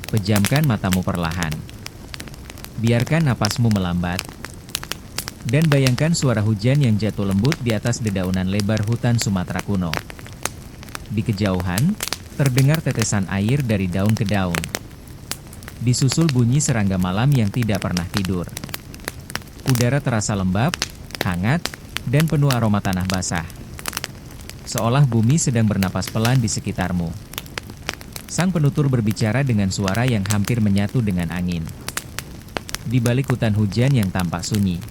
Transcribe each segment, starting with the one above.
Pejamkan matamu perlahan. Biarkan napasmu melambat. Dan bayangkan suara hujan yang jatuh lembut di atas dedaunan lebar hutan Sumatera kuno. Di kejauhan, terdengar tetesan air dari daun ke daun. Disusul bunyi serangga malam yang tidak pernah tidur. Udara terasa lembab, hangat, dan penuh aroma tanah basah. Seolah bumi sedang bernapas pelan di sekitarmu. Sang penutur berbicara dengan suara yang hampir menyatu dengan angin. Di balik hutan hujan yang tampak sunyi,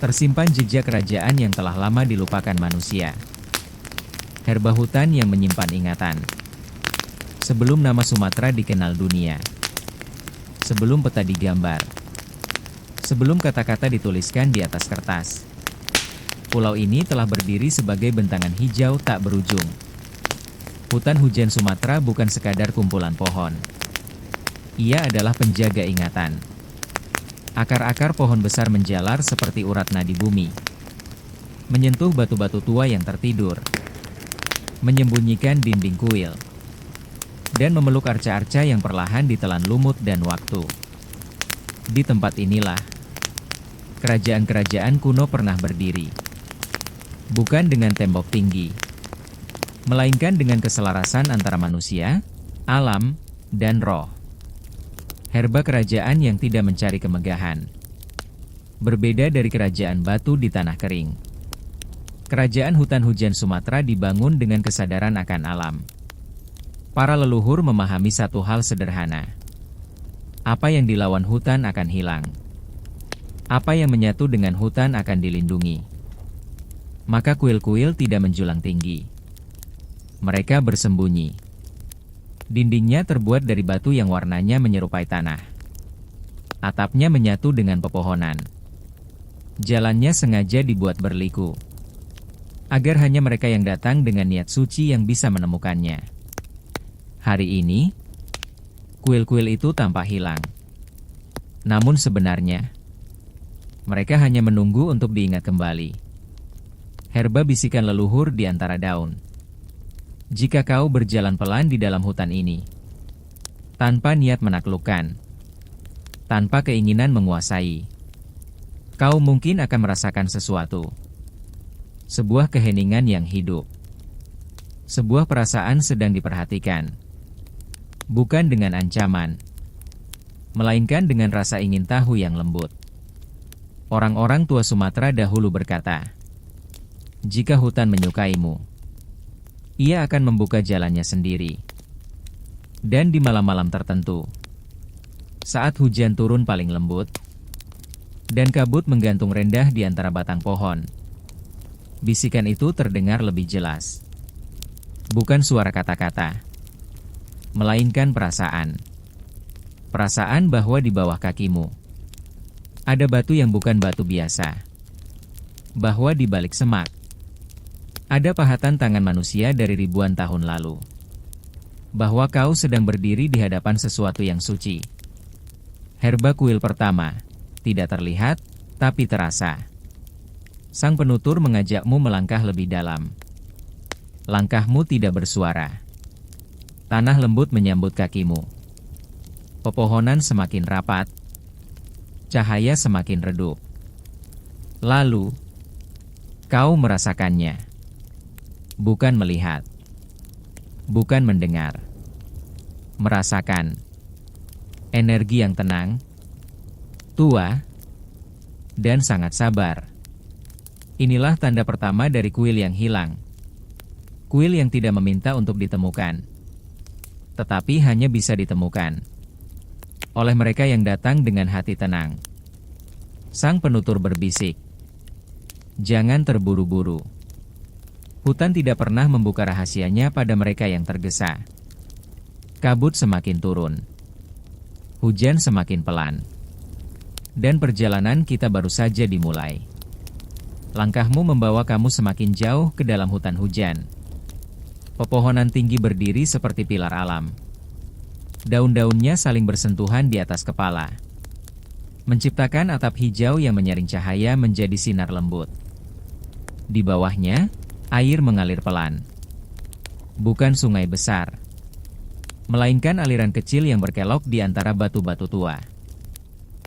tersimpan jejak kerajaan yang telah lama dilupakan manusia. Herba hutan yang menyimpan ingatan. Sebelum nama Sumatera dikenal dunia. Sebelum peta digambar. Sebelum kata-kata dituliskan di atas kertas. Pulau ini telah berdiri sebagai bentangan hijau tak berujung. Hutan hujan Sumatera bukan sekadar kumpulan pohon. Ia adalah penjaga ingatan. Akar-akar pohon besar menjalar seperti urat nadi bumi. Menyentuh batu-batu tua yang tertidur. Menyembunyikan dinding kuil. Dan memeluk arca-arca yang perlahan ditelan lumut dan waktu. Di tempat inilah, kerajaan-kerajaan kuno pernah berdiri. Bukan dengan tembok tinggi, melainkan dengan keselarasan antara manusia, alam, dan roh. Herba kerajaan yang tidak mencari kemegahan. Berbeda dari kerajaan batu di tanah kering. Kerajaan hutan hujan Sumatera dibangun dengan kesadaran akan alam. Para leluhur memahami satu hal sederhana. Apa yang dilawan hutan akan hilang. Apa yang menyatu dengan hutan akan dilindungi. Maka kuil-kuil tidak menjulang tinggi. Mereka bersembunyi. Dindingnya terbuat dari batu yang warnanya menyerupai tanah. Atapnya menyatu dengan pepohonan. Jalannya sengaja dibuat berliku. Agar hanya mereka yang datang dengan niat suci yang bisa menemukannya. Hari ini, kuil-kuil itu tampak hilang. Namun sebenarnya, mereka hanya menunggu untuk diingat kembali. Herba bisikan leluhur di antara daun. Jika kau berjalan pelan di dalam hutan ini, tanpa niat menaklukkan, tanpa keinginan menguasai, kau mungkin akan merasakan sesuatu. Sebuah keheningan yang hidup. Sebuah perasaan sedang diperhatikan. Bukan dengan ancaman, melainkan dengan rasa ingin tahu yang lembut. Orang-orang tua Sumatera dahulu berkata, jika hutan menyukaimu, ia akan membuka jalannya sendiri. Dan di malam-malam tertentu, saat hujan turun paling lembut, dan kabut menggantung rendah di antara batang pohon, bisikan itu terdengar lebih jelas. Bukan suara kata-kata, melainkan perasaan. Perasaan bahwa di bawah kakimu ada batu yang bukan batu biasa. Bahwa di balik semak ada pahatan tangan manusia dari ribuan tahun lalu. Bahwa kau sedang berdiri di hadapan sesuatu yang suci. Herba kuil pertama, tidak terlihat, tapi terasa. Sang penutur mengajakmu melangkah lebih dalam. Langkahmu tidak bersuara. Tanah lembut menyambut kakimu. Pepohonan semakin rapat. Cahaya semakin redup. Lalu, kau merasakannya. Bukan melihat. Bukan mendengar. Merasakan. Energi yang tenang, tua, dan sangat sabar. Inilah tanda pertama dari kuil yang hilang. Kuil yang tidak meminta untuk ditemukan, tetapi hanya bisa ditemukan oleh mereka yang datang dengan hati tenang. Sang penutur berbisik, jangan terburu-buru. Hutan tidak pernah membuka rahasianya pada mereka yang tergesa. Kabut semakin turun. Hujan semakin pelan. Dan perjalanan kita baru saja dimulai. Langkahmu membawa kamu semakin jauh ke dalam hutan hujan. Pepohonan tinggi berdiri seperti pilar alam. Daun-daunnya saling bersentuhan di atas kepala. Menciptakan atap hijau yang menyaring cahaya menjadi sinar lembut. Di bawahnya, air mengalir pelan. Bukan sungai besar. melainkan aliran kecil yang berkelok di antara batu-batu tua.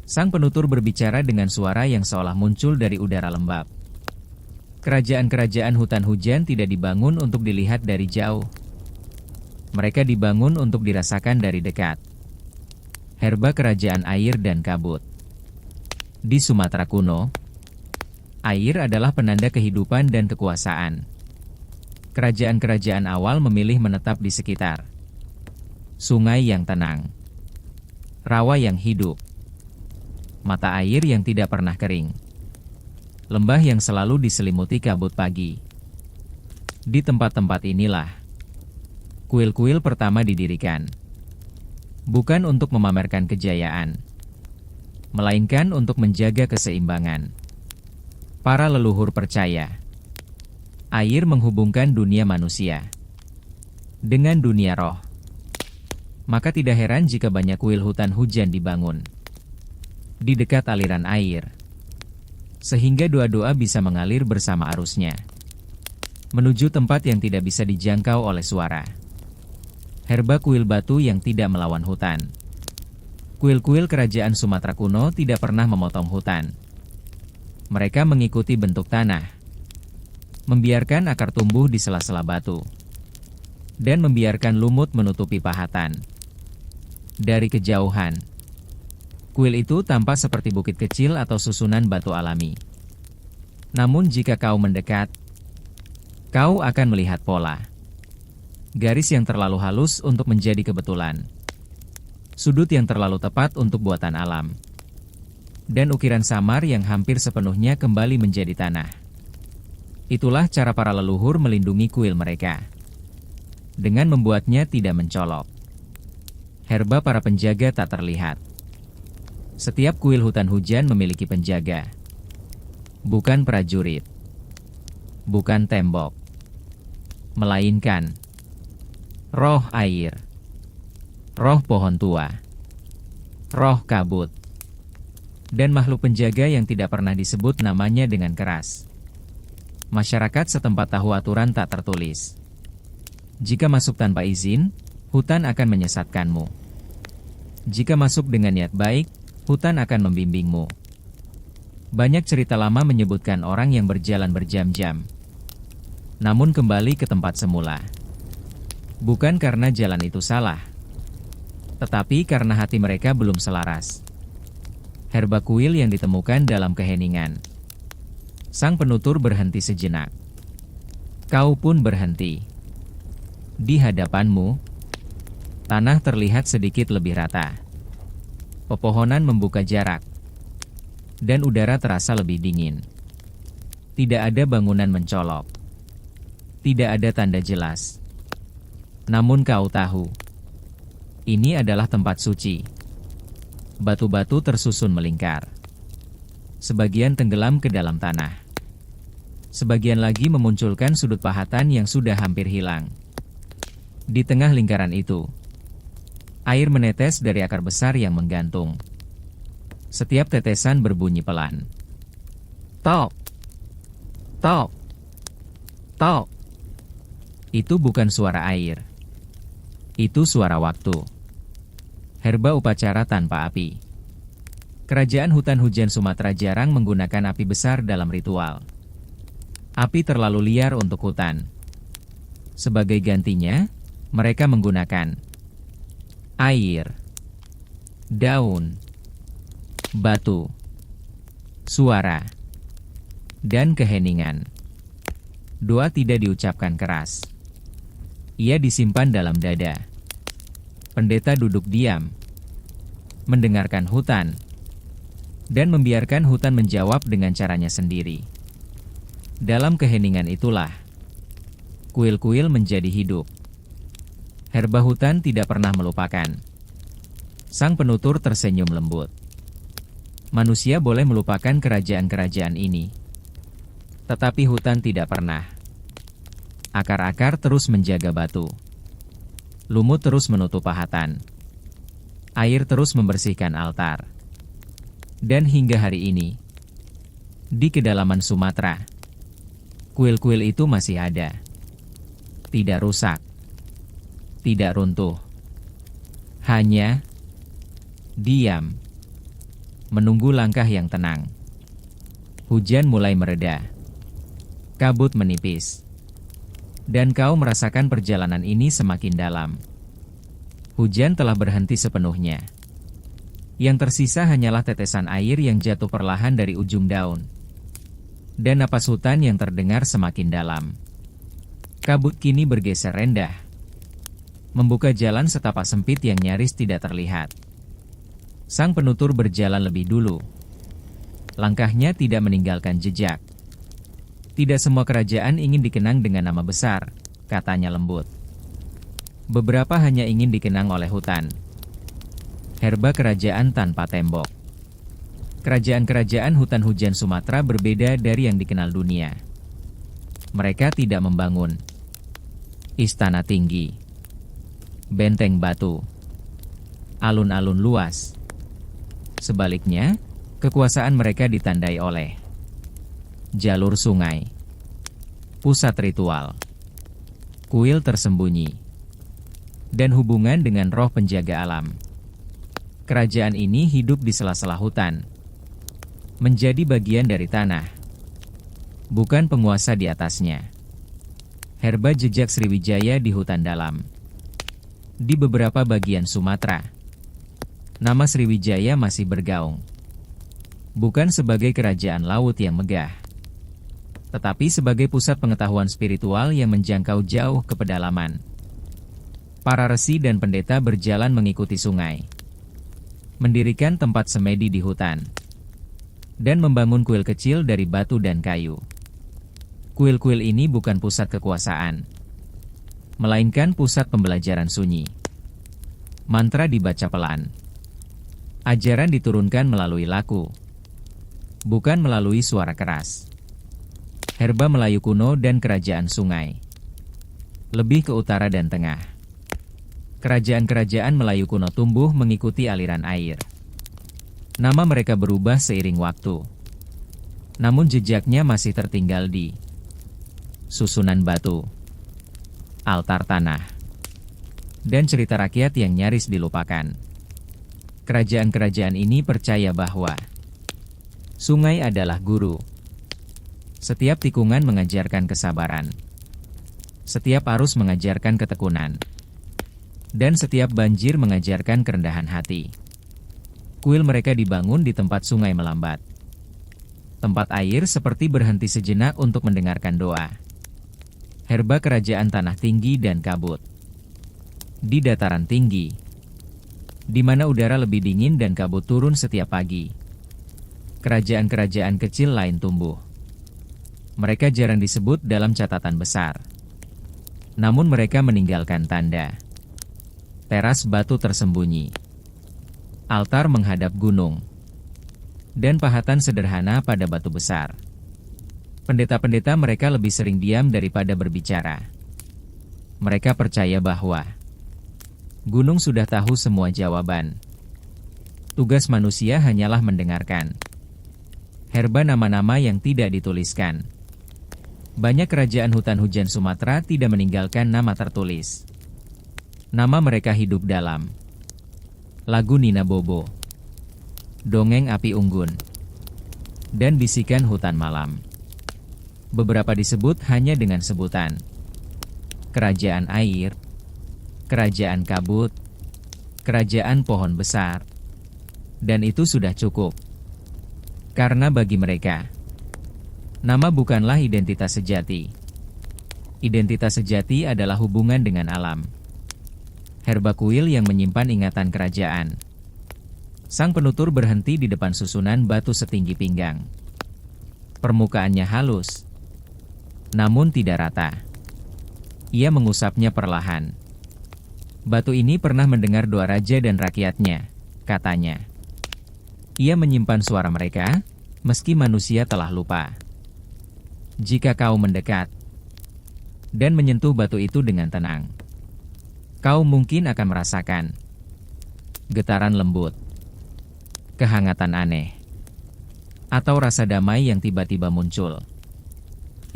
Sang penutur berbicara dengan suara yang seolah muncul dari udara lembab. Kerajaan-kerajaan hutan hujan tidak dibangun untuk dilihat dari jauh. Mereka dibangun untuk dirasakan dari dekat. Herba kerajaan air dan kabut. Di Sumatera kuno, air adalah penanda kehidupan dan kekuasaan. Kerajaan-kerajaan awal memilih menetap di sekitar sungai yang tenang, rawa yang hidup, mata air yang tidak pernah kering, lembah yang selalu diselimuti kabut pagi. Di tempat-tempat inilah kuil-kuil pertama didirikan, bukan untuk memamerkan kejayaan, melainkan untuk menjaga keseimbangan. Para leluhur percaya, air menghubungkan dunia manusia dengan dunia roh. Maka tidak heran jika banyak kuil hutan hujan dibangun di dekat aliran air, sehingga doa-doa bisa mengalir bersama arusnya, menuju tempat yang tidak bisa dijangkau oleh suara. Herba kuil batu yang tidak melawan hutan. Kuil-kuil kerajaan Sumatera kuno tidak pernah memotong hutan. Mereka mengikuti bentuk tanah, membiarkan akar tumbuh di sela-sela batu, dan membiarkan lumut menutupi pahatan. Dari kejauhan, kuil itu tampak seperti bukit kecil atau susunan batu alami. Namun jika kau mendekat, kau akan melihat pola. Garis yang terlalu halus untuk menjadi kebetulan. Sudut yang terlalu tepat untuk buatan alam. Dan ukiran samar yang hampir sepenuhnya kembali menjadi tanah. Itulah cara para leluhur melindungi kuil mereka, dengan membuatnya tidak mencolok. Herba para penjaga tak terlihat. Setiap kuil hutan hujan memiliki penjaga. Bukan prajurit. Bukan tembok. Melainkan roh air. Roh pohon tua. Roh kabut. Dan makhluk penjaga yang tidak pernah disebut namanya dengan keras. Masyarakat setempat tahu aturan tak tertulis. Jika masuk tanpa izin, hutan akan menyesatkanmu. Jika masuk dengan niat baik, hutan akan membimbingmu. Banyak cerita lama menyebutkan orang yang berjalan berjam-jam, namun kembali ke tempat semula. Bukan karena jalan itu salah, tetapi karena hati mereka belum selaras. Herba kuil yang ditemukan dalam keheningan. Sang penutur berhenti sejenak. Kau pun berhenti. Di hadapanmu, tanah terlihat sedikit lebih rata. Pepohonan membuka jarak. Dan udara terasa lebih dingin. Tidak ada bangunan mencolok. Tidak ada tanda jelas. Namun kau tahu, ini adalah tempat suci. Batu-batu tersusun melingkar. Sebagian tenggelam ke dalam tanah. Sebagian lagi memunculkan sudut pahatan yang sudah hampir hilang. Di tengah lingkaran itu, air menetes dari akar besar yang menggantung. Setiap tetesan berbunyi pelan. Tok! Tok! Tok! Itu bukan suara air. Itu suara waktu. Herba upacara tanpa api. Kerajaan hutan hujan Sumatera jarang menggunakan api besar dalam ritual. Api terlalu liar untuk hutan. Sebagai gantinya, mereka menggunakan air, daun, batu, suara, dan keheningan. Doa tidak diucapkan keras. Ia disimpan dalam dada. Pendeta duduk diam, mendengarkan hutan, dan membiarkan hutan menjawab dengan caranya sendiri. Dalam keheningan itulah, kuil-kuil menjadi hidup. Herba hutan tidak pernah melupakan. Sang penutur tersenyum lembut. Manusia boleh melupakan kerajaan-kerajaan ini, tetapi hutan tidak pernah. Akar-akar terus menjaga batu. Lumut terus menutup pahatan. Air terus membersihkan altar. Dan hingga hari ini, di kedalaman Sumatera, kuil-kuil itu masih ada. Tidak rusak. Tidak runtuh. Hanya diam, menunggu langkah yang tenang. Hujan mulai mereda. Kabut menipis. Dan kau merasakan perjalanan ini semakin dalam. Hujan telah berhenti sepenuhnya. Yang tersisa hanyalah tetesan air yang jatuh perlahan dari ujung daun. Dan napas hutan yang terdengar semakin dalam. Kabut kini bergeser rendah, membuka jalan setapak sempit yang nyaris tidak terlihat. Sang penutur berjalan lebih dulu. Langkahnya tidak meninggalkan jejak. Tidak semua kerajaan ingin dikenang dengan nama besar, katanya lembut. Beberapa hanya ingin dikenang oleh hutan. Herba kerajaan tanpa tembok. Kerajaan-kerajaan hutan hujan Sumatera berbeda dari yang dikenal dunia. Mereka tidak membangun istana tinggi, benteng batu, alun-alun luas. Sebaliknya, kekuasaan mereka ditandai oleh jalur sungai, pusat ritual, kuil tersembunyi, dan hubungan dengan roh penjaga alam. Kerajaan ini hidup di sela-sela hutan, menjadi bagian dari tanah, bukan penguasa di atasnya. Herba jejak Sriwijaya di hutan dalam. Di beberapa bagian Sumatera, nama Sriwijaya masih bergaung. Bukan sebagai kerajaan laut yang megah, tetapi sebagai pusat pengetahuan spiritual yang menjangkau jauh ke pedalaman. Para resi dan pendeta berjalan mengikuti sungai, mendirikan tempat semedi di hutan, dan membangun kuil kecil dari batu dan kayu. Kuil-kuil ini bukan pusat kekuasaan, melainkan pusat pembelajaran sunyi. Mantra dibaca pelan. Ajaran diturunkan melalui laku, bukan melalui suara keras. Herba Melayu kuno dan kerajaan sungai. Lebih ke utara dan tengah. Kerajaan-kerajaan Melayu kuno tumbuh mengikuti aliran air. Nama mereka berubah seiring waktu. Namun jejaknya masih tertinggal di susunan batu, altar tanah, dan cerita rakyat yang nyaris dilupakan. Kerajaan-kerajaan ini percaya bahwa sungai adalah guru. Setiap tikungan mengajarkan kesabaran. Setiap arus mengajarkan ketekunan. Dan setiap banjir mengajarkan kerendahan hati. Kuil mereka dibangun di tempat sungai melambat. Tempat air seperti berhenti sejenak untuk mendengarkan doa. Herba kerajaan tanah tinggi dan kabut. Di dataran tinggi, di mana udara lebih dingin dan kabut turun setiap pagi, kerajaan-kerajaan kecil lain tumbuh. Mereka jarang disebut dalam catatan besar. Namun mereka meninggalkan tanda. Teras batu tersembunyi. Altar menghadap gunung. Dan pahatan sederhana pada batu besar. Pendeta-pendeta mereka lebih sering diam daripada berbicara. Mereka percaya bahwa gunung sudah tahu semua jawaban. Tugas manusia hanyalah mendengarkan. Herba nama-nama yang tidak dituliskan. Banyak kerajaan hutan hujan Sumatera tidak meninggalkan nama tertulis. Nama mereka hidup dalam lagu Nina Bobo, dongeng api unggun, dan bisikan hutan malam. Beberapa disebut hanya dengan sebutan kerajaan air, kerajaan kabut, kerajaan pohon besar, dan itu sudah cukup. Karena bagi mereka, nama bukanlah identitas sejati. Identitas sejati adalah hubungan dengan alam. Herba kuil yang menyimpan ingatan kerajaan. Sang penutur berhenti di depan susunan batu setinggi pinggang. Permukaannya halus, namun tidak rata. Ia mengusapnya perlahan. Batu ini pernah mendengar doa raja dan rakyatnya, katanya. Ia menyimpan suara mereka, meski manusia telah lupa. Jika kau mendekat dan menyentuh batu itu dengan tenang, kau mungkin akan merasakan getaran lembut, kehangatan aneh, atau rasa damai yang tiba-tiba muncul.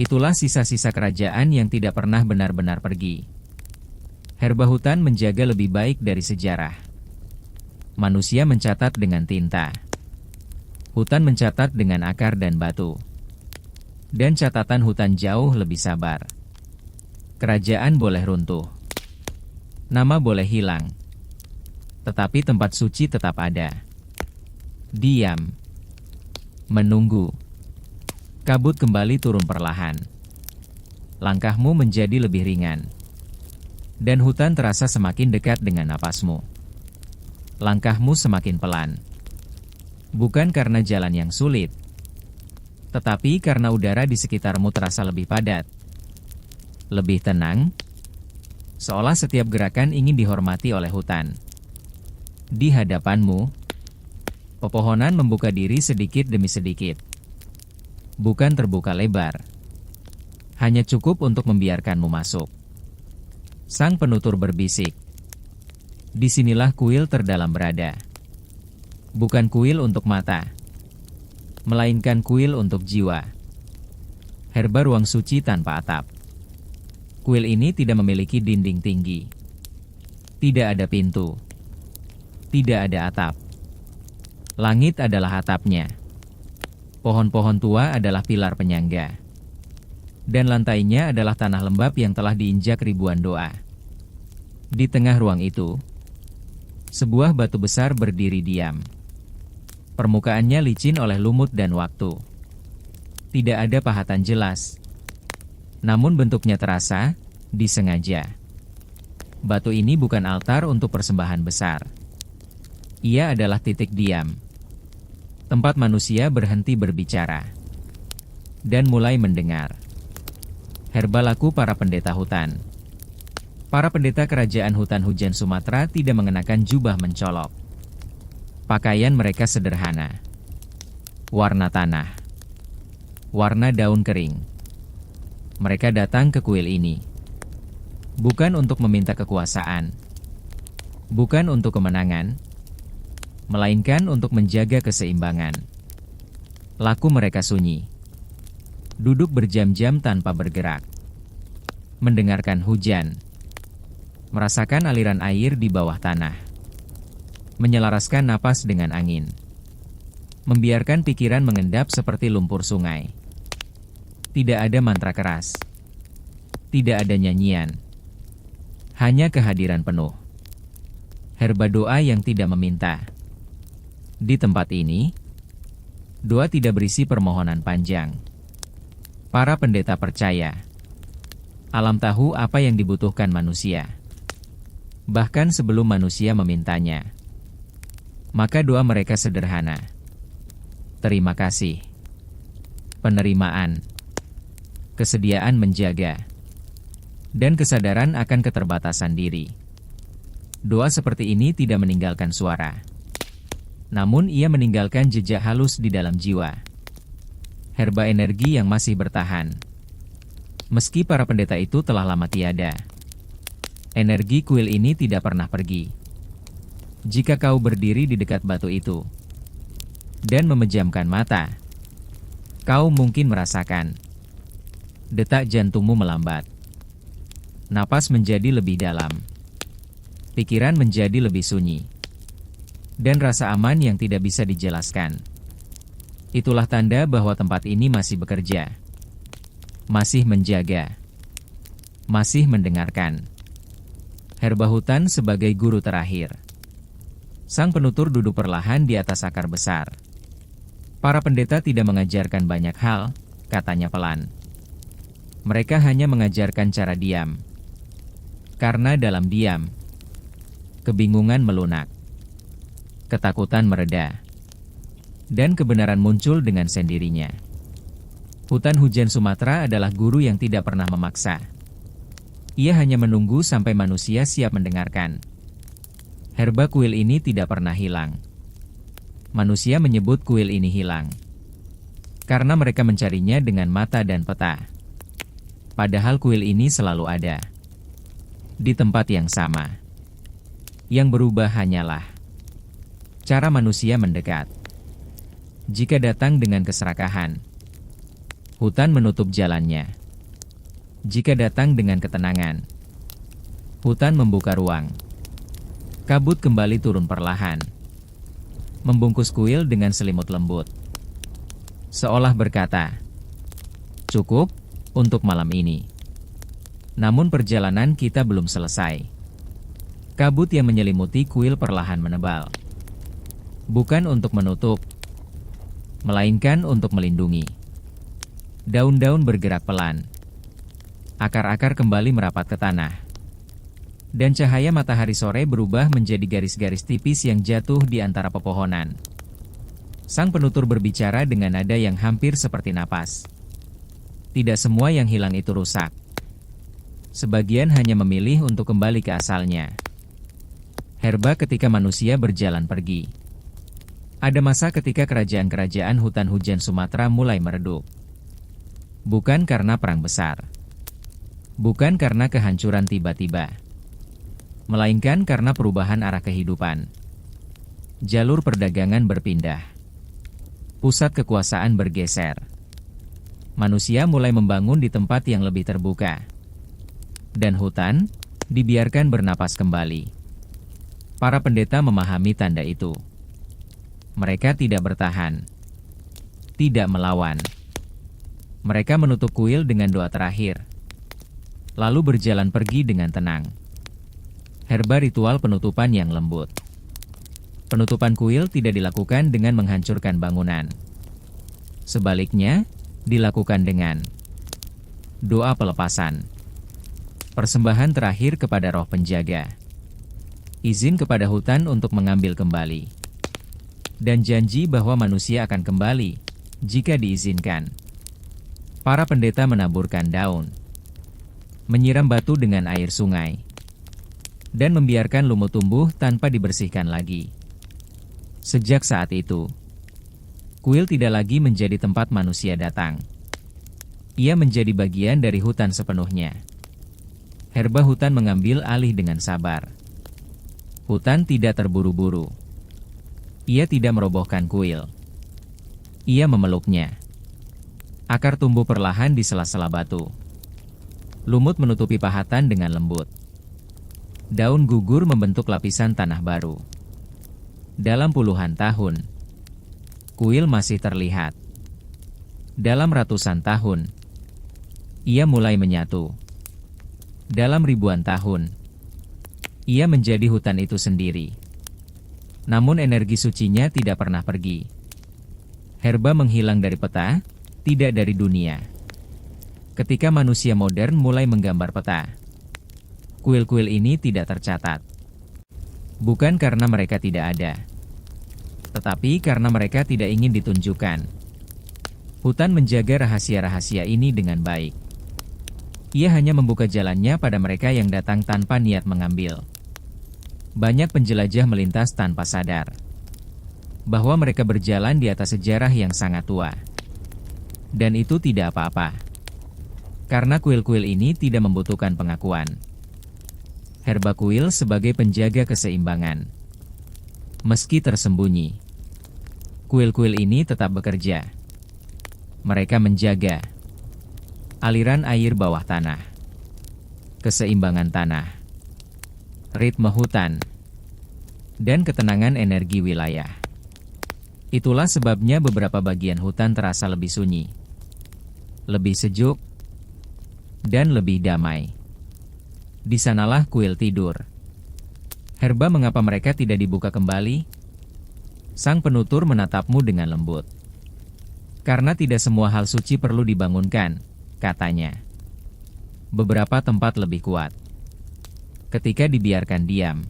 Itulah sisa-sisa kerajaan yang tidak pernah benar-benar pergi. Herba hutan menjaga lebih baik dari sejarah. Manusia mencatat dengan tinta. Hutan mencatat dengan akar dan batu. Dan catatan hutan jauh lebih sabar. Kerajaan boleh runtuh. Nama boleh hilang. Tetapi tempat suci tetap ada. Diam. Menunggu. Kabut kembali turun perlahan. Langkahmu menjadi lebih ringan. Dan hutan terasa semakin dekat dengan napasmu. Langkahmu semakin pelan. Bukan karena jalan yang sulit, tetapi karena udara di sekitarmu terasa lebih padat. Lebih tenang, seolah setiap gerakan ingin dihormati oleh hutan. Di hadapanmu, pepohonan membuka diri sedikit demi sedikit. Bukan terbuka lebar. Hanya cukup untuk membiarkanmu masuk. Sang penutur berbisik. Disinilah kuil terdalam berada. Bukan kuil untuk mata, melainkan kuil untuk jiwa. Herba ruang suci tanpa atap. Kuil ini tidak memiliki dinding tinggi. Tidak ada pintu. Tidak ada atap. Langit adalah atapnya. Pohon-pohon tua adalah pilar penyangga. Dan lantainya adalah tanah lembab yang telah diinjak ribuan doa. Di tengah ruang itu, sebuah batu besar berdiri diam. Permukaannya licin oleh lumut dan waktu. Tidak ada pahatan jelas. Namun bentuknya terasa, disengaja. Batu ini bukan altar untuk persembahan besar. Ia adalah titik diam. Tempat manusia berhenti berbicara. Dan mulai mendengar. Herba laku para pendeta hutan. Para pendeta kerajaan hutan hujan Sumatera tidak mengenakan jubah mencolok. Pakaian mereka sederhana. Warna tanah. Warna daun kering. Mereka datang ke kuil ini. Bukan untuk meminta kekuasaan. Bukan untuk kemenangan. Melainkan untuk menjaga keseimbangan. Laku mereka sunyi. Duduk berjam-jam tanpa bergerak. Mendengarkan hujan. Merasakan aliran air di bawah tanah. Menyelaraskan napas dengan angin. Membiarkan pikiran mengendap seperti lumpur sungai. Tidak ada mantra keras. Tidak ada nyanyian. Hanya kehadiran penuh. Herba doa yang tidak meminta. Di tempat ini, doa tidak berisi permohonan panjang. Para pendeta percaya. Alam tahu apa yang dibutuhkan manusia. Bahkan sebelum manusia memintanya. Maka doa mereka sederhana. Terima kasih. Penerimaan. Kesediaan menjaga. Dan kesadaran akan keterbatasan diri. Doa seperti ini tidak meninggalkan suara. Namun ia meninggalkan jejak halus di dalam jiwa. Herba energi yang masih bertahan. Meski para pendeta itu telah lama tiada. Energi kuil ini tidak pernah pergi. Jika kau berdiri di dekat batu itu dan memejamkan mata, kau mungkin merasakan detak jantungmu melambat. Napas menjadi lebih dalam. Pikiran menjadi lebih sunyi. Dan rasa aman yang tidak bisa dijelaskan. Itulah tanda bahwa tempat ini masih bekerja. Masih menjaga. Masih mendengarkan. Herba hutan sebagai guru terakhir. Sang penutur duduk perlahan di atas akar besar. Para pendeta tidak mengajarkan banyak hal, katanya pelan. Mereka hanya mengajarkan cara diam. Karena dalam diam, kebingungan melunak. Ketakutan mereda. Dan kebenaran muncul dengan sendirinya. Hutan hujan Sumatera adalah guru yang tidak pernah memaksa. Ia hanya menunggu sampai manusia siap mendengarkan. Herba kuil ini tidak pernah hilang. Manusia menyebut kuil ini hilang. Karena mereka mencarinya dengan mata dan peta. Padahal kuil ini selalu ada. Di tempat yang sama. Yang berubah hanyalah cara manusia mendekat. Jika datang dengan keserakahan, hutan menutup jalannya. Jika datang dengan ketenangan, hutan membuka ruang. Kabut kembali turun perlahan. membungkus kuil dengan selimut lembut. Seolah berkata, "Cukup untuk malam ini." Namun perjalanan kita belum selesai. Kabut yang menyelimuti kuil perlahan menebal. Bukan untuk menutup, melainkan untuk melindungi. Daun-daun bergerak pelan. Akar-akar kembali merapat ke tanah. Dan cahaya matahari sore berubah menjadi garis-garis tipis yang jatuh di antara pepohonan. Sang penutur berbicara dengan nada yang hampir seperti napas. Tidak semua yang hilang itu rusak. Sebagian hanya memilih untuk kembali ke asalnya. Herba ketika manusia berjalan pergi. Ada masa ketika kerajaan-kerajaan hutan hujan Sumatera mulai meredup. Bukan karena perang besar. Bukan karena kehancuran tiba-tiba. Melainkan karena perubahan arah kehidupan. Jalur perdagangan berpindah. Pusat kekuasaan bergeser. Manusia mulai membangun di tempat yang lebih terbuka. Dan hutan dibiarkan bernapas kembali. Para pendeta memahami tanda itu. Mereka tidak bertahan. Tidak melawan. Mereka menutup kuil dengan doa terakhir. Lalu berjalan pergi dengan tenang. Herba ritual penutupan yang lembut. Penutupan kuil tidak dilakukan dengan menghancurkan bangunan. Sebaliknya, dilakukan dengan doa pelepasan. Persembahan terakhir kepada roh penjaga. Izin kepada hutan untuk mengambil kembali. Dan janji bahwa manusia akan kembali, jika diizinkan. Para pendeta menaburkan daun. Menyiram batu dengan air sungai. Dan membiarkan lumut tumbuh tanpa dibersihkan lagi. Sejak saat itu, kuil tidak lagi menjadi tempat manusia datang. Ia menjadi bagian dari hutan sepenuhnya. Herba hutan mengambil alih dengan sabar. Hutan tidak terburu-buru. Ia tidak merobohkan kuil. Ia memeluknya. Akar tumbuh perlahan di sela-sela batu. Lumut menutupi pahatan dengan lembut. Daun gugur membentuk lapisan tanah baru. Dalam puluhan tahun, kuil masih terlihat. Dalam ratusan tahun, ia mulai menyatu. Dalam ribuan tahun, ia menjadi hutan itu sendiri. Namun energi sucinya tidak pernah pergi. Herba menghilang dari peta, tidak dari dunia. Ketika manusia modern mulai menggambar peta, kuil-kuil ini tidak tercatat. Bukan karena mereka tidak ada, tetapi karena mereka tidak ingin ditunjukkan. Hutan menjaga rahasia-rahasia ini dengan baik. Ia hanya membuka jalannya pada mereka yang datang tanpa niat mengambil. Banyak penjelajah melintas tanpa sadar bahwa mereka berjalan di atas sejarah yang sangat tua. Dan itu tidak apa-apa. Karena kuil-kuil ini tidak membutuhkan pengakuan. Herba kuil sebagai penjaga keseimbangan. Meski tersembunyi, kuil-kuil ini tetap bekerja. Mereka menjaga aliran air bawah tanah, keseimbangan tanah, ritme hutan, dan ketenangan energi wilayah. Itulah sebabnya beberapa bagian hutan terasa lebih sunyi, lebih sejuk, dan lebih damai. Di sanalah kuil tidur. Herba, mengapa mereka tidak dibuka kembali? Sang penutur menatapmu dengan lembut. Karena tidak semua hal suci perlu dibangunkan, katanya. Beberapa tempat lebih kuat ketika dibiarkan diam,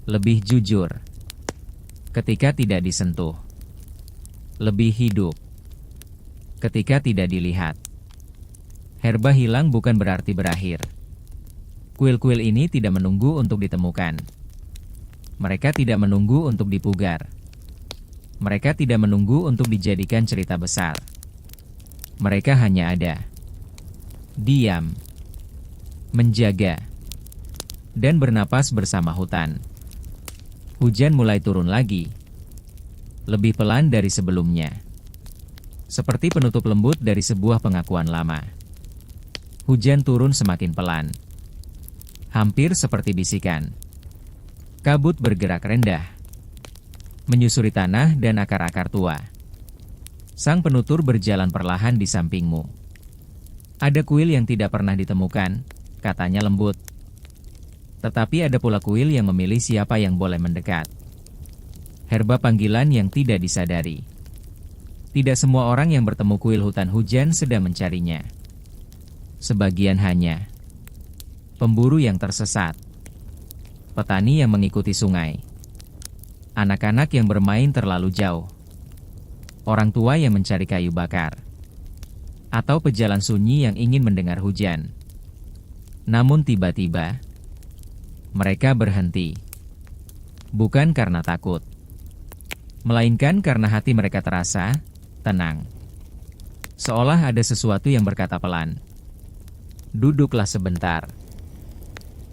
lebih jujur ketika tidak disentuh, lebih hidup ketika tidak dilihat. Herba hilang bukan berarti berakhir. Kuil-kuil ini tidak menunggu untuk ditemukan. Mereka tidak menunggu untuk dipugar. Mereka tidak menunggu untuk dijadikan cerita besar. Mereka hanya ada, diam, menjaga, dan bernapas bersama hutan. Hujan mulai turun lagi, lebih pelan dari sebelumnya. Seperti penutup lembut dari sebuah pengakuan lama. Hujan turun semakin pelan. Hampir seperti bisikan. Kabut bergerak rendah. menyusuri tanah dan akar-akar tua. Sang penutur berjalan perlahan di sampingmu. Ada kuil yang tidak pernah ditemukan, katanya lembut. Tetapi ada pula kuil yang memilih siapa yang boleh mendekat. Herba panggilan yang tidak disadari. Tidak semua orang yang bertemu kuil hutan hujan sedang mencarinya. Sebagian hanya pemburu yang tersesat, petani yang mengikuti sungai, anak-anak yang bermain terlalu jauh, orang tua yang mencari kayu bakar, atau pejalan sunyi yang ingin mendengar hujan. Namun tiba-tiba, mereka berhenti. Bukan karena takut, melainkan karena hati mereka terasa tenang. Seolah ada sesuatu yang berkata pelan, "Duduklah sebentar."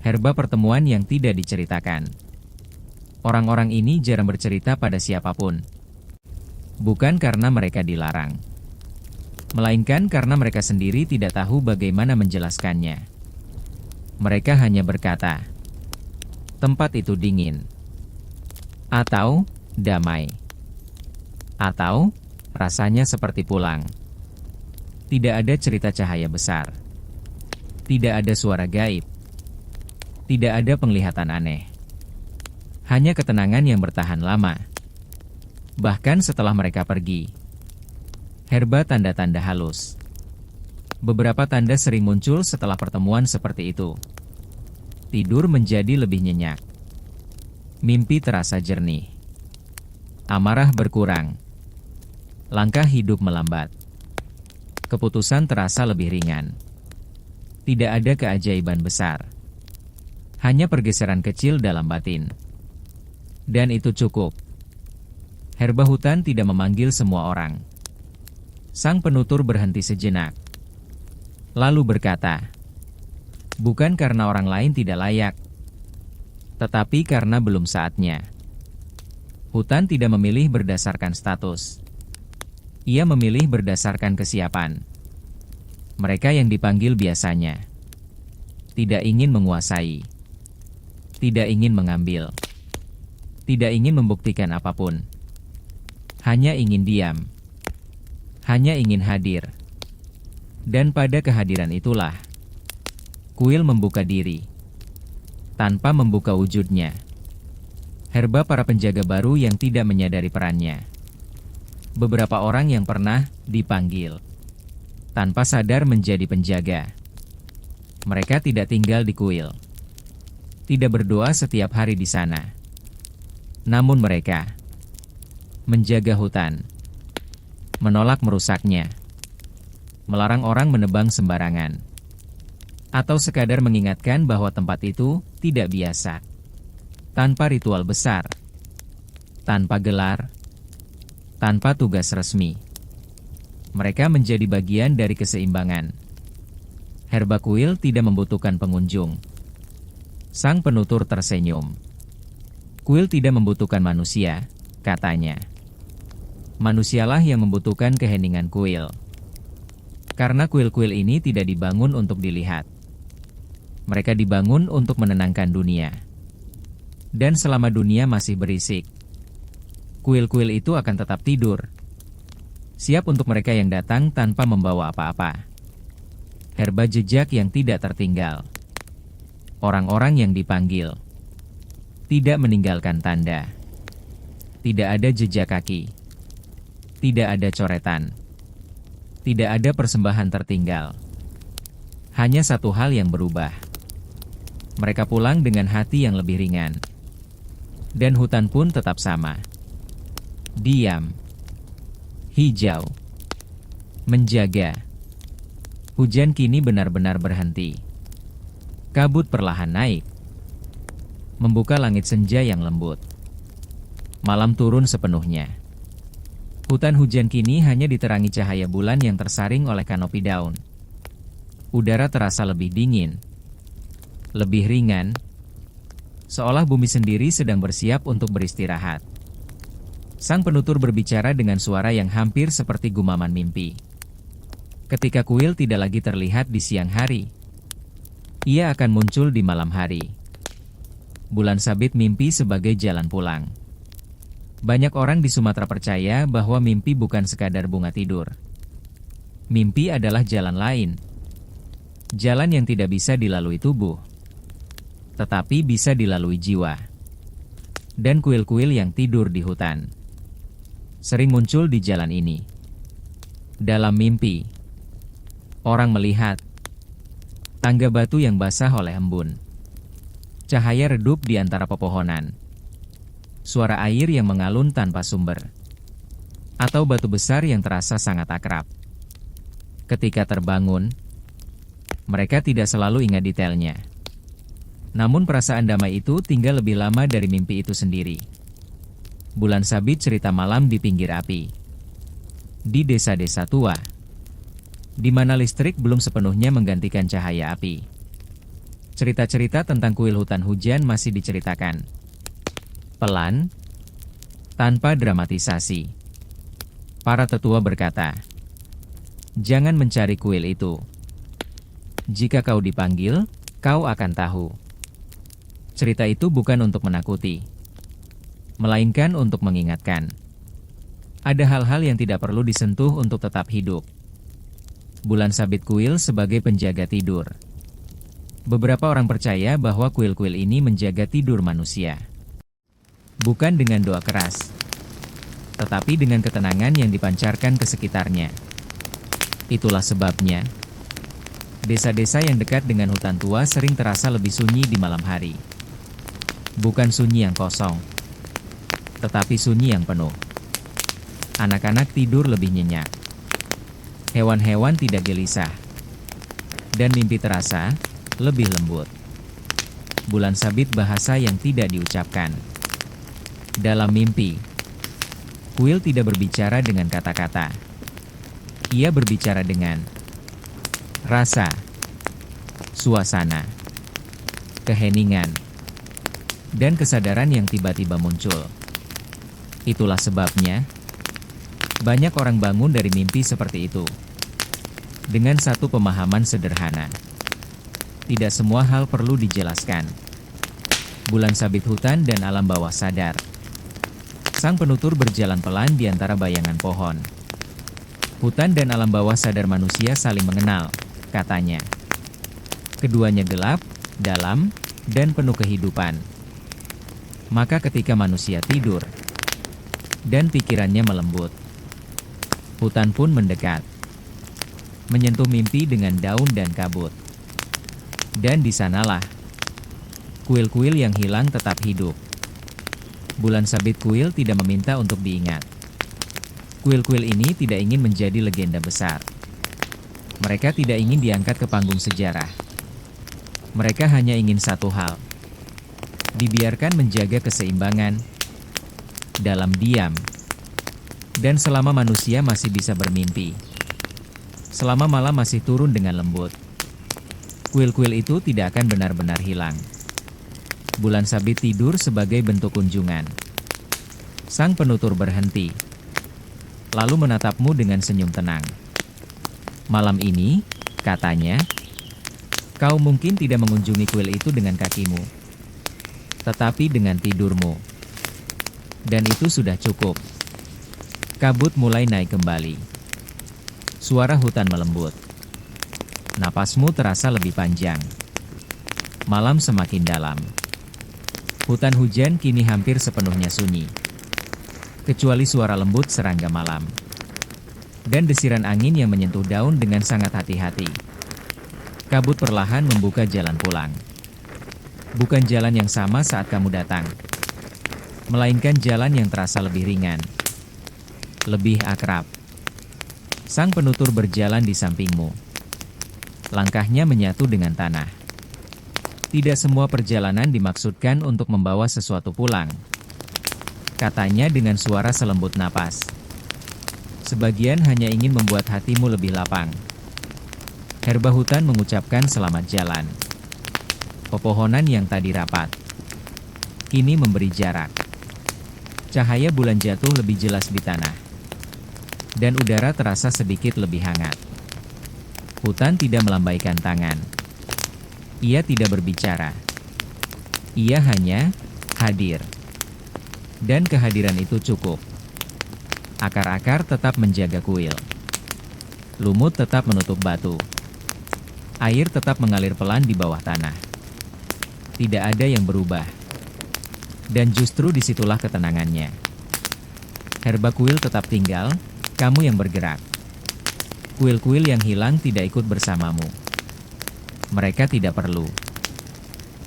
Herba pertemuan yang tidak diceritakan. Orang-orang ini jarang bercerita pada siapapun. Bukan karena mereka dilarang, melainkan karena mereka sendiri tidak tahu bagaimana menjelaskannya. Mereka hanya berkata, tempat itu dingin, atau damai, atau rasanya seperti pulang. Tidak ada cerita cahaya besar, tidak ada suara gaib, tidak ada penglihatan aneh. Hanya ketenangan yang bertahan lama. Bahkan setelah mereka pergi, herba tanda-tanda halus. Beberapa tanda sering muncul setelah pertemuan seperti itu. Tidur menjadi lebih nyenyak. Mimpi terasa jernih. Amarah berkurang. Langkah hidup melambat. Keputusan terasa lebih ringan. Tidak ada keajaiban besar. Hanya pergeseran kecil dalam batin. Dan itu cukup. Herba hutan tidak memanggil semua orang. Sang penutur berhenti sejenak. Lalu berkata, bukan karena orang lain tidak layak, tetapi karena belum saatnya. Hutan tidak memilih berdasarkan status. Ia memilih berdasarkan kesiapan. Mereka yang dipanggil biasanya tidak ingin menguasai, tidak ingin mengambil, tidak ingin membuktikan apapun. Hanya ingin diam, hanya ingin hadir. Dan pada kehadiran itulah, kuil membuka diri, tanpa membuka wujudnya. Herba para penjaga baru yang tidak menyadari perannya. Beberapa orang yang pernah dipanggil, tanpa sadar menjadi penjaga. Mereka tidak tinggal di kuil, tidak berdoa setiap hari di sana. Namun mereka menjaga hutan, menolak merusaknya, melarang orang menebang sembarangan, atau sekadar mengingatkan bahwa tempat itu tidak biasa. Tanpa ritual besar, tanpa gelar, tanpa tugas resmi. Mereka menjadi bagian dari keseimbangan. Herba kuil tidak membutuhkan pengunjung. Sang penutur tersenyum. Kuil tidak membutuhkan manusia, katanya. Manusialah yang membutuhkan keheningan kuil. Karena kuil-kuil ini tidak dibangun untuk dilihat. Mereka dibangun untuk menenangkan dunia. Dan selama dunia masih berisik, kuil-kuil itu akan tetap tidur. Siap untuk mereka yang datang tanpa membawa apa-apa. Herba jejak yang tidak tertinggal. Orang-orang yang dipanggil. Tidak meninggalkan tanda. Tidak ada jejak kaki. Tidak ada coretan. Tidak ada persembahan tertinggal. Hanya satu hal yang berubah. Mereka pulang dengan hati yang lebih ringan. Dan hutan pun tetap sama. Diam. Hijau. Menjaga. Hujan kini benar-benar berhenti. Kabut perlahan naik. Membuka langit senja yang lembut. Malam turun sepenuhnya. Hutan hujan kini hanya diterangi cahaya bulan yang tersaring oleh kanopi daun. Udara terasa lebih dingin, lebih ringan, seolah bumi sendiri sedang bersiap untuk beristirahat. Sang penutur berbicara dengan suara yang hampir seperti gumaman mimpi. Ketika kuil tidak lagi terlihat di siang hari, ia akan muncul di malam hari. Bulan sabit mimpi sebagai jalan pulang. Banyak orang di Sumatera percaya bahwa mimpi bukan sekadar bunga tidur. Mimpi adalah jalan lain. Jalan yang tidak bisa dilalui tubuh, tetapi bisa dilalui jiwa. Dan kuil-kuil yang tidur di hutan sering muncul di jalan ini. Dalam mimpi, orang melihat tangga batu yang basah oleh embun, cahaya redup di antara pepohonan, suara air yang mengalun tanpa sumber, atau batu besar yang terasa sangat akrab. Ketika terbangun, mereka tidak selalu ingat detailnya. Namun perasaan damai itu tinggal lebih lama dari mimpi itu sendiri. Bulan Sabit cerita malam di pinggir api. Di desa-desa tua, di mana listrik belum sepenuhnya menggantikan cahaya api. Cerita-cerita tentang kuil hutan hujan masih diceritakan. Pelan, tanpa dramatisasi. Para tetua berkata, "Jangan mencari kuil itu. Jika kau dipanggil, kau akan tahu." Cerita itu bukan untuk menakuti, melainkan untuk mengingatkan. Ada hal-hal yang tidak perlu disentuh untuk tetap hidup. Bulan Sabit kuil sebagai penjaga tidur. Beberapa orang percaya bahwa kuil-kuil ini menjaga tidur manusia. Bukan dengan doa keras, tetapi dengan ketenangan yang dipancarkan ke sekitarnya. Itulah sebabnya, desa-desa yang dekat dengan hutan tua sering terasa lebih sunyi di malam hari. Bukan sunyi yang kosong, tetapi sunyi yang penuh. Anak-anak tidur lebih nyenyak. Hewan-hewan tidak gelisah. Dan mimpi terasa lebih lembut. Bulan Sabit bahasa yang tidak diucapkan. Dalam mimpi, kuil tidak berbicara dengan kata-kata. Ia berbicara dengan rasa, suasana, keheningan, dan kesadaran yang tiba-tiba muncul. Itulah sebabnya, banyak orang bangun dari mimpi seperti itu. Dengan satu pemahaman sederhana. Tidak semua hal perlu dijelaskan. Bulan Sabit hutan dan alam bawah sadar. Sang penutur berjalan pelan di antara bayangan pohon. Hutan dan alam bawah sadar manusia saling mengenal, katanya. Keduanya gelap, dalam, dan penuh kehidupan. Maka ketika manusia tidur, dan pikirannya melembut, hutan pun mendekat, menyentuh mimpi dengan daun dan kabut. Dan di sanalah, kuil-kuil yang hilang tetap hidup. Bulan Sabit kuil tidak meminta untuk diingat. Kuil-kuil ini tidak ingin menjadi legenda besar. Mereka tidak ingin diangkat ke panggung sejarah. Mereka hanya ingin satu hal. Dibiarkan menjaga keseimbangan dalam diam. Dan selama manusia masih bisa bermimpi, selama malam masih turun dengan lembut, kuil-kuil itu tidak akan benar-benar hilang. Bulan Sabit tidur sebagai bentuk kunjungan. Sang penutur berhenti, lalu menatapmu dengan senyum tenang. Malam ini, katanya, kau mungkin tidak mengunjungi kuil itu dengan kakimu, tetapi dengan tidurmu. Dan itu sudah cukup. Kabut mulai naik kembali. Suara hutan melembut. Napasmu terasa lebih panjang. Malam semakin dalam. Hutan hujan kini hampir sepenuhnya sunyi. Kecuali suara lembut serangga malam. Dan desiran angin yang menyentuh daun dengan sangat hati-hati. Kabut perlahan membuka jalan pulang. Bukan jalan yang sama saat kamu datang, melainkan jalan yang terasa lebih ringan, lebih akrab. Sang penutur berjalan di sampingmu. Langkahnya menyatu dengan tanah. Tidak semua perjalanan dimaksudkan untuk membawa sesuatu pulang, katanya dengan suara selembut napas. Sebagian hanya ingin membuat hatimu lebih lapang. Herba hutan mengucapkan selamat jalan. Pepohonan yang tadi rapat, kini memberi jarak. Cahaya bulan jatuh lebih jelas di tanah. Dan udara terasa sedikit lebih hangat. Hutan tidak melambaikan tangan. Ia tidak berbicara. Ia hanya hadir. Dan kehadiran itu cukup. Akar-akar tetap menjaga kuil. Lumut tetap menutup batu. Air tetap mengalir pelan di bawah tanah. Tidak ada yang berubah. Dan justru disitulah ketenangannya. Herba kuil tetap tinggal, kamu yang bergerak. Kuil-kuil yang hilang tidak ikut bersamamu. Mereka tidak perlu.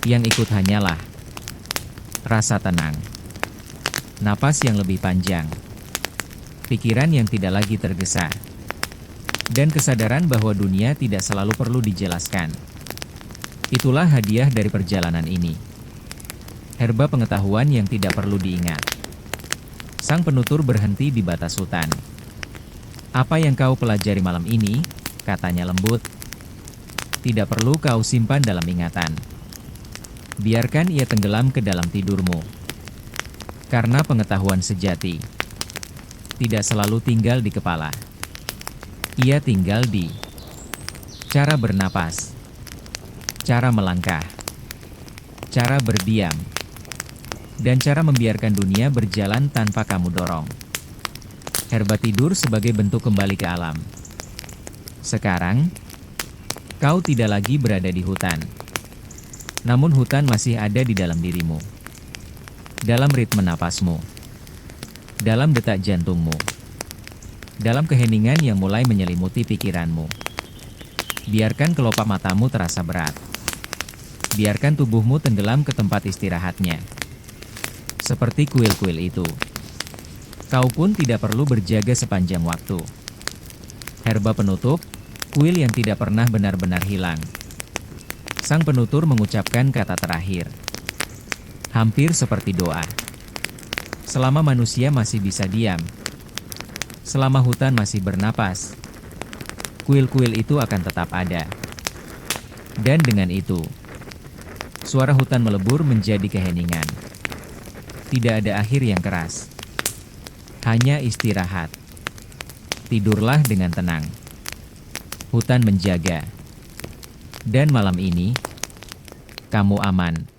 Yang ikut hanyalah rasa tenang, napas yang lebih panjang, pikiran yang tidak lagi tergesa, dan kesadaran bahwa dunia tidak selalu perlu dijelaskan. Itulah hadiah dari perjalanan ini. Herba pengetahuan yang tidak perlu diingat. Sang penutur berhenti di batas hutan. "Apa yang kau pelajari malam ini?" katanya lembut. "Tidak perlu kau simpan dalam ingatan. Biarkan ia tenggelam ke dalam tidurmu. Karena pengetahuan sejati tidak selalu tinggal di kepala. Ia tinggal di cara bernapas, cara melangkah, cara berdiam, dan cara membiarkan dunia berjalan tanpa kamu dorong." Herba tidur sebagai bentuk kembali ke alam. Sekarang, kau tidak lagi berada di hutan. Namun hutan masih ada di dalam dirimu. Dalam ritme napasmu. Dalam detak jantungmu. Dalam keheningan yang mulai menyelimuti pikiranmu. Biarkan kelopak matamu terasa berat. Biarkan tubuhmu tenggelam ke tempat istirahatnya. Seperti kuil-kuil itu. Kau pun tidak perlu berjaga sepanjang waktu. Herba penutup, kuil yang tidak pernah benar-benar hilang. Sang penutur mengucapkan kata terakhir. Hampir seperti doa. Selama manusia masih bisa diam, selama hutan masih bernapas, kuil-kuil itu akan tetap ada. Dan dengan itu, suara hutan melebur menjadi keheningan. Tidak ada akhir yang keras. Hanya istirahat. Tidurlah dengan tenang. Hutan menjaga. Dan malam ini, kamu aman.